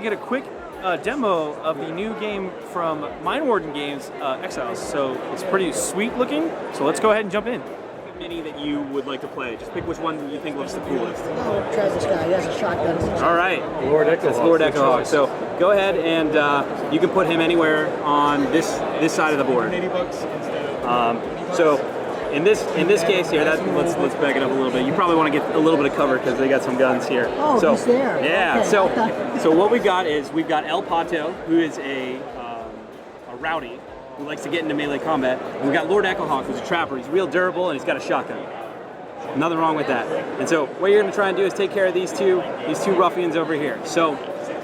get a quick demo of the new game from Mindworm Games, Exiles. So it's pretty sweet looking. So let's go ahead and jump in. Mini that you would like to play. Just pick which one you think looks the coolest. Oh, try this guy. He has a shotgun. All right. Lord Echo. That's Lord Echo. So go ahead and you can put him anywhere on this side of the board. So in this case here, let's back it up a little bit. You probably want to get a little bit of cover because they got some guns here. Oh, so, he's there. Yeah. Okay. So what we've got is we've got El Pato, who is a rowdy who likes to get into melee combat. And we've got Lord Echohawk, who's a trapper. He's real durable and he's got a shotgun. Nothing wrong with that. And so what you're going to try and do is take care of these two ruffians over here. So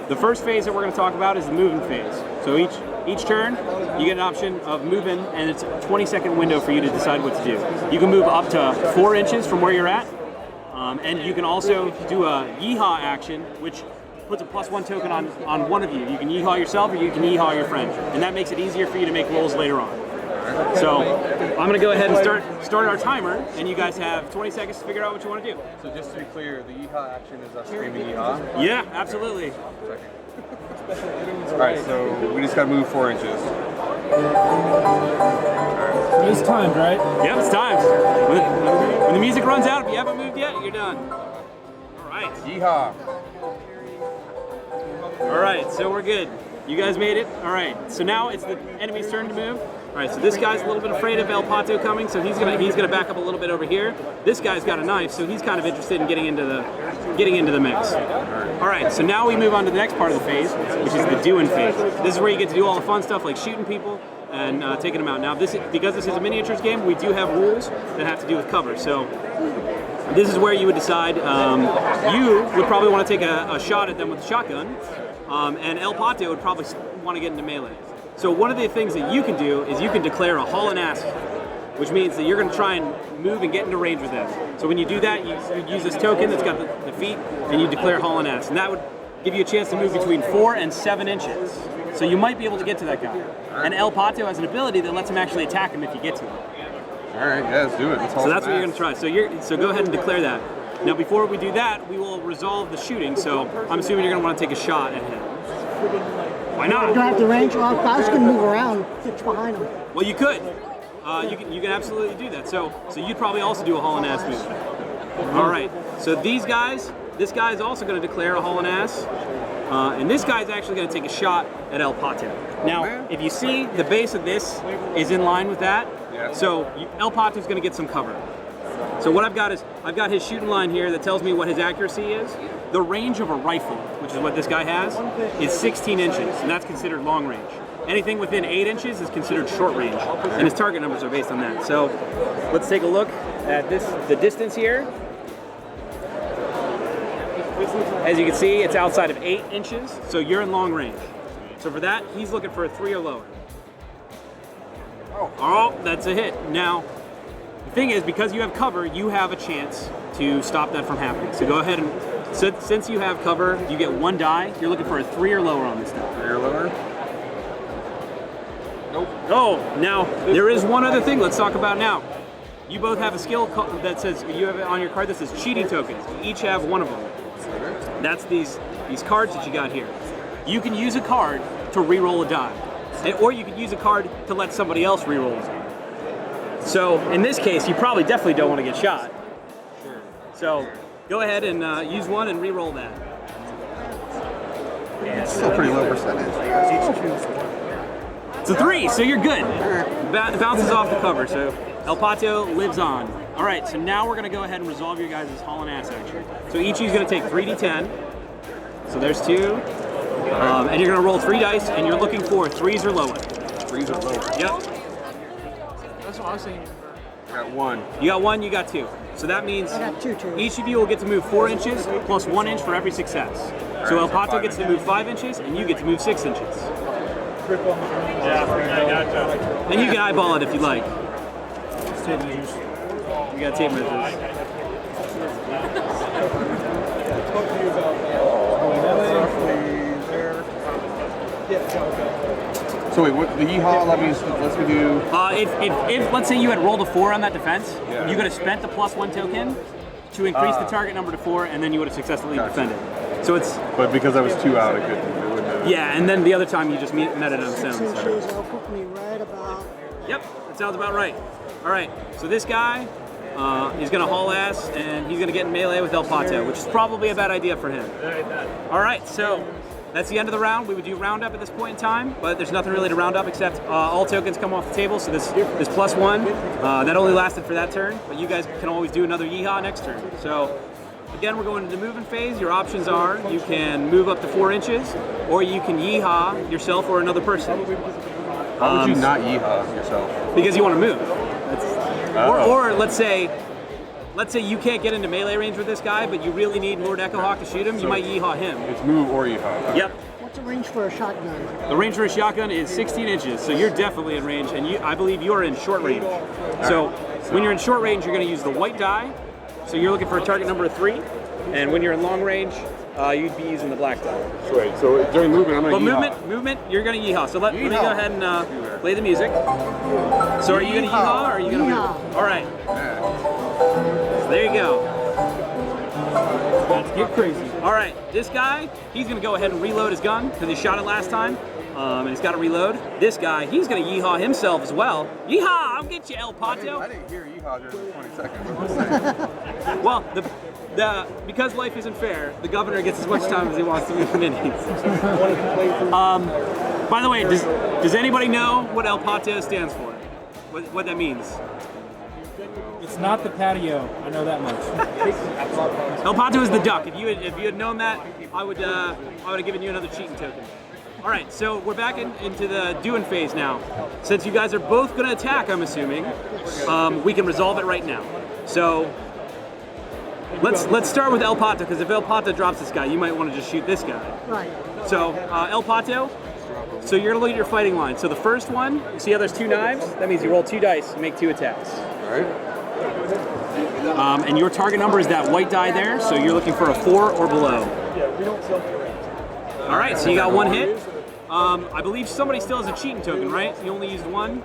the first phase that we're going to talk about is the moving phase. So each turn, you get an option of moving, and it's a 20-second window for you to decide what to do. You can move up to 4 inches from where you're at, and you can also do a yeehaw action, which puts a +1 token on one of you. You can yeehaw yourself or you can yeehaw your friend, and that makes it easier for you to make rolls later on. So I'm going to go ahead and start our timer, and you guys have 20 seconds to figure out what you want to do. So just to be clear, the yeehaw action is us screaming yeehaw? Yeah, absolutely. Alright, so we just got to move 4 inches. It's timed, right? Yep, it's timed. When the music runs out, if you haven't moved yet, you're done. All right. Yeehaw. All right, so we're good. You guys made it? All right, so now it's the enemy's turn to move. All right, so this guy's a little bit afraid of El Pato coming, so he's gonna back up a little bit over here. This guy's got a knife, so he's kind of interested in getting into the mix. All right, so now we move on to the next part of the phase, which is the doing phase. This is where you get to do all the fun stuff like shooting people and taking them out. Now, because this is a miniatures game, we do have rules that have to do with cover. So this is where you would decide. You would probably want to take a shot at them with a shotgun, and El Pato would probably want to get into melee. So one of the things that you can do is you can declare a haul and ass, which means that you're going to try and move and get into range with them. So when you do that, you use this token that's got the feet, and you declare haul and ass, and that would give you a chance to move between 4 and 7 inches. So you might be able to get to that guy. And El Pato has an ability that lets him actually attack him if you get to him. All right, yeah, let's do it. So that's what you're going to try. So go ahead and declare that. Now, before we do that, we will resolve the shooting. So I'm assuming you're going to want to take a shot at him. Why not? Do I have the range? Well, I was going to move around, pitch behind him. Well, you could. You can absolutely do that. So you'd probably also do a haul and ass move. All right. So this guy is also going to declare a haul and ass. And this guy's actually going to take a shot at El Pato. Now, if you see, the base of this is in line with that. Yeah. So El Pato's going to get some cover. So what I've got his shooting line here that tells me what his accuracy is. The range of a rifle, which is what this guy has, is 16 inches, and that's considered long range. Anything within 8 inches is considered short range, and his target numbers are based on that. So let's take a look at the distance here. As you can see, it's outside of 8 inches, so you're in long range. So for that, he's looking for a 3 or lower. Oh, that's a hit. Now, the thing is, because you have cover, you have a chance to stop that from happening. So go ahead and, since you have cover, you get 1 die. You're looking for a 3 or lower on this die. 3 or lower? Nope. Oh, now, there is one other thing let's talk about now. You both have a skill that says, you have it on your card that says cheating tokens. You each have one of them. That's these cards that you got here. You can use a card to re-roll a die. Or you could use a card to let somebody else re-roll a die. So in this case, you probably definitely don't want to get shot. Sure. So go ahead and use one and re-roll that. It's still a pretty low percentage. It's a 3, so you're good. Bounces off the cover, so El Pato lives on. All right, so now we're going to go ahead and resolve your guys' haul and ass action. So each of you is going to take 3d10. So there's 2. And you're going to roll 3 dice, and you're looking for 3s or lower. 3s or lower? Yep. That's what I was saying. I got 1. You got 1, you got 2. So that means I got 2 too. each of you will get to move 4 inches plus 1 inch for every success. So El Pato gets to move 5 inches, and you get to move 6 inches. Yeah, I gotcha. And you can eyeball it if you like. You got tape measures. So wait, what the yeehaw lets me do? If let's say you had rolled a 4 on that defense, Yeah. you could have spent the +1 token to increase the target number to 4, and then you would have successfully defended. So it's But because I was 2 out, it wouldn't Yeah, and then the other time you just met it on 6 sound. inches, that'll put me right about. Yep, that sounds about right. All right, so this guy is going to haul ass, and he's going to get in melee with El Pato, which is probably a bad idea for him. All right, so that's the end of the round. We would do round up at this point in time, but there's nothing really to round up except all tokens come off the table. So this +1 that only lasted for that turn, but you guys can always do another yeehaw next turn. So again, we're going into the moving phase. Your options are you can move up to 4 inches, or you can yeehaw yourself or another person. Why would you not yeehaw yourself? Because you want to move. Or let's say you can't get into melee range with this guy, but you really need Lord Echohawk to shoot him. You might yeehaw him. It's move or yeehaw. Yep. What's the range for a shotgun? The range for a shotgun is 16 inches, so you're definitely in range, and I believe you're in short range. So when you're in short range, you're going to use the white die. So you're looking for a target number of 3, and when you're in long range, you'd be using the black die. Wait, so during movement, I'm going to But movement, you're going to yeehaw. So let me go ahead and play the music. So are you going to yeehaw, or are you going to move? All right. So there you go. Let's get crazy. All right, this guy, he's going to go ahead and reload his gun because he shot it last time, and he's got to reload. This guy, he's going to yeehaw himself as well. Yeehaw! I'll get you, El Pato. I didn't hear yeehaw during the 20 seconds. Well, because life isn't fair, the governor gets as much time as he wants to move minis. By the way, does anybody know what El Pato stands for? What that means? It's not the patio. I know that much. El Pato is the duck. If you had known that, I would have given you another cheating token. All right, so we're back into the doing phase now. Since you guys are both going to attack, I'm assuming, we can resolve it right now. So let's start with El Pato, because if El Pato drops this guy, you might want to just shoot this guy. Right. So El Pato, so you're going to look at your fighting line. So the first one, you see how there's 2 knives? That means you roll 2 dice, you make 2 attacks. All right. And your target number is that white die there, so you're looking for a 4 or below. All right, so you got 1 hit. I believe somebody still has a cheating token, right? You only used 1?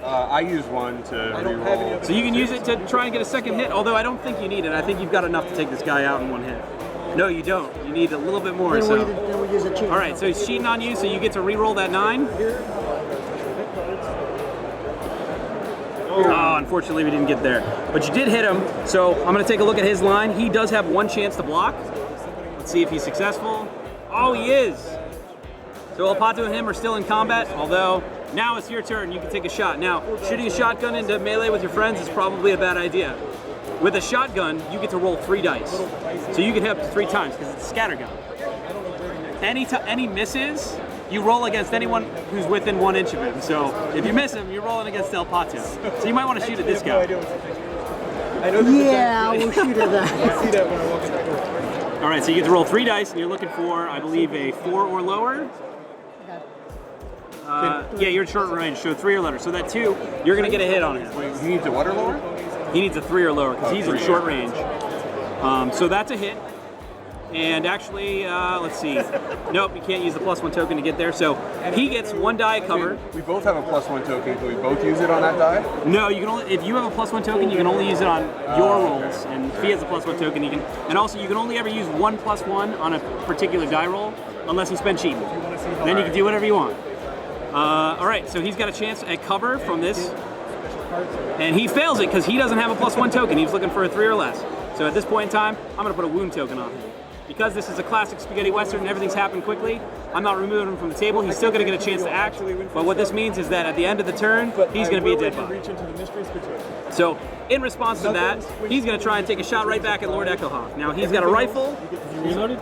I use 1 to reroll. So you can use it to try and get a second hit, although I don't think you need it. I think you've got enough to take this guy out in 1 hit. No, you don't. You need a little bit more. Then So. we use a cheat. All right, so he's cheating on you, so you get to re-roll that 9. Oh, unfortunately we didn't get there. But you did hit him, so I'm going to take a look at his line. He does have 1 chance to block. Let's see if he's successful. Oh, he is. So El Pato and him are still in combat, although now it's your turn. You can take a shot. Now, shooting a shotgun into melee with your friends is probably a bad idea. With a shotgun, you get to roll 3 dice. So you can hit up to 3 times because it's a scattergun. Any misses, you roll against anyone who's within 1 inch of him. So if you miss him, you're rolling against El Pato. So you might want to shoot at this guy. Yeah, we'll shoot at that. All right, so you get to roll 3 dice, and you're looking for, I believe, a 4 or lower. Yeah, you're in short range, so 3 or lower. So that 2, you're going to get a hit on him. He needs a what or lower? He needs a 3 or lower because he's in short range. So that's a hit. And actually, let's see. Nope, you can't use the +1 token to get there. So he gets 1 die cover. We both have a +1 token. Can we both use it on that die? No, you can only, if you have a +1 token, you can only use it on your rolls. And if he has a +1 token, you can. And also, you can only ever use 1 +1 on a particular die roll unless you spend cheating. Then you can do whatever you want. All right, so he's got a chance at cover from this. And he fails it because he doesn't have a +1 token. He's looking for a 3 or less. So at this point in time, I'm going to put a wound token on him. Because this is a classic spaghetti western and everything's happened quickly, I'm not removing him from the table. He's still going to get a chance to act. But what this means is that at the end of the turn, he's going to be a dead body. So in response to that, he's going to try and take a shot right back at Lord Echohawk. Now he's got a rifle. Reloaded?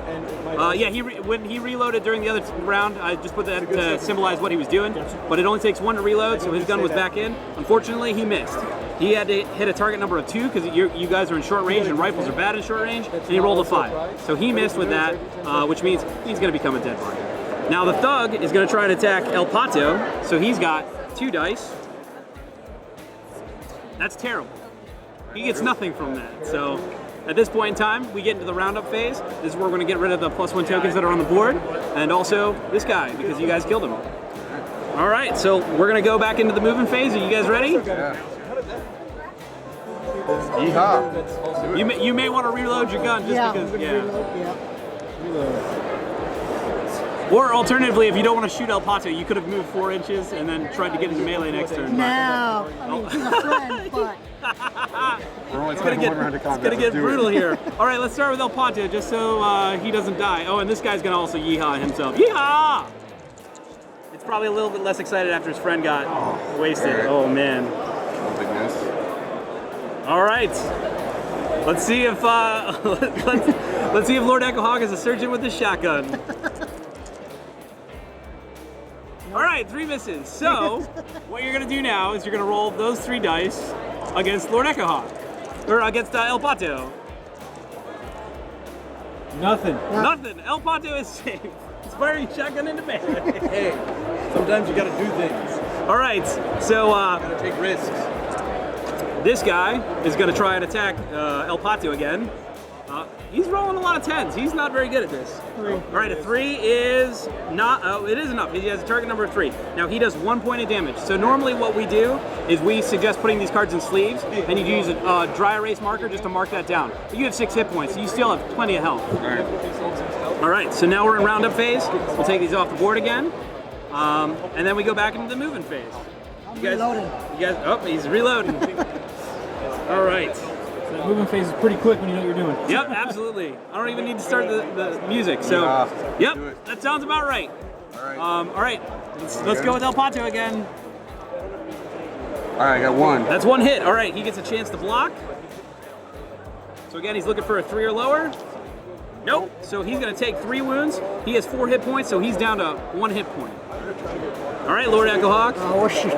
Yeah, when he reloaded during the other round, I just put that to symbolize what he was doing. But it only takes 1 to reload, so his gun was back in. Unfortunately, he missed. He had to hit a target number of 2 because you guys are in short range and rifles are bad in short range, and he rolled a 5. So he missed with that, which means he's going to become a dead body. Now the thug is going to try and attack El Pato, so he's got 2 dice. That's terrible. He gets nothing from that. So at this point in time, we get into the roundup phase. This is where we're going to get rid of the +1 tokens that are on the board, and also this guy because you guys killed him. All right, so we're going to go back into the moving phase. Are you guys ready? Yeah. Yeehaw. You may want to reload your gun just because. Yeah. Reload, yeah. Or alternatively, if you don't want to shoot El Pato, you could have moved 4 inches and then tried to get into melee next turn. No, I mean, he's a friend, but We're only It's gonna playing one round of combat. get Let's do brutal it. here. All right, let's start with El Pato, just so he doesn't die. Oh, and this guy's gonna also yeehaw himself. Yeehaw! It's probably a little bit less excited after his friend got wasted. alright. Oh man. Big miss. All right. Let's see if let's see if Lord Echo Hawk is a surgeon with his shotgun. All right, 3 misses. So what you're gonna do now is you're gonna roll those 3 dice against Lord Echo Hawk, or against El Pato. Nothing. Nothing. El Pato is safe. He's firing shotgun into melee. Hey, sometimes you gotta do things. All right. So Gotta take risks. this guy is gonna try and attack El Pato again. He's rolling a lot of 10s. He's not very good at this. All right, a 3 is not, oh, it is enough. He has a target number of 3. Now he does 1 point of damage. So normally what we do is we suggest putting these cards in sleeves, and you use a dry erase marker just to mark that down. But you have 6 hit points, so you still have plenty of health. All right, so now we're in roundup phase. We'll take these off the board again, and then we go back into the moving phase. reloading. Oh, he's reloading. All right. So that moving phase is pretty quick when you know what you're doing. Yep, absolutely. I don't even need to start the music. So, Yeah, do yep, it. that sounds about right. Alright. All right, let's go with El Pato again. Alright, I got 1. That's 1 hit. All right, he gets a chance to block. So again, he's looking for a 3 or lower. Nope. So he's gonna take 3 wounds. He has 4 hit points, so he's down to 1 hit point. All right, Lord Echo Hawk. Oh, shit.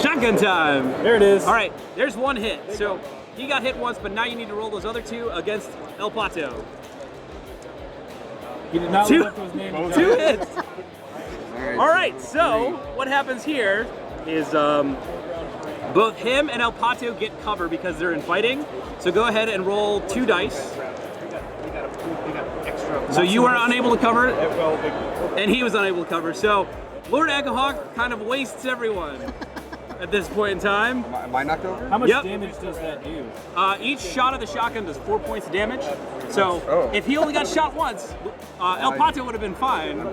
Shotgun time. There it is. All right, there's 1 hit. So he got hit once, but now you need to roll those other 2 against El Pato. He did not 2 live up to his name. 2 hits. All right, so what happens here is both him and El Pato get cover because they're in fighting. So go ahead and roll 2 dice. So you were unable to cover, and he was unable to cover. So Lord Echo Hawk kind of wastes everyone at this point in time. Am I knocked over? How much Yep. damage does that do? Each shot of the shotgun does 4 points of damage. So Oh. if he only got shot once, El Pato would have been fine.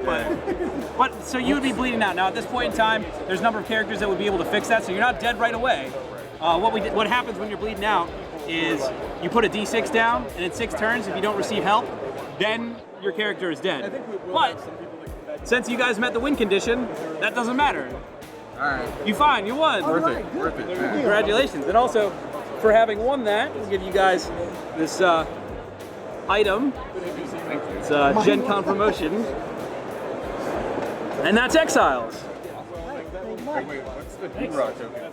But so you would be bleeding out. Now at this point in time, there's a number of characters that would be able to fix that. So you're not dead right away. What happens when you're bleeding out is you put a D6 down, and in 6 turns, if you don't receive help, then your character is dead. But since you guys met the win condition, that doesn't matter. Alright. You fine, you won. Worth it. Worth it. Man. Congratulations. And also, for having won that, we'll give you guys this item. It's a GenCon promotion. And that's Exiles. Wait, what's the hoorah token?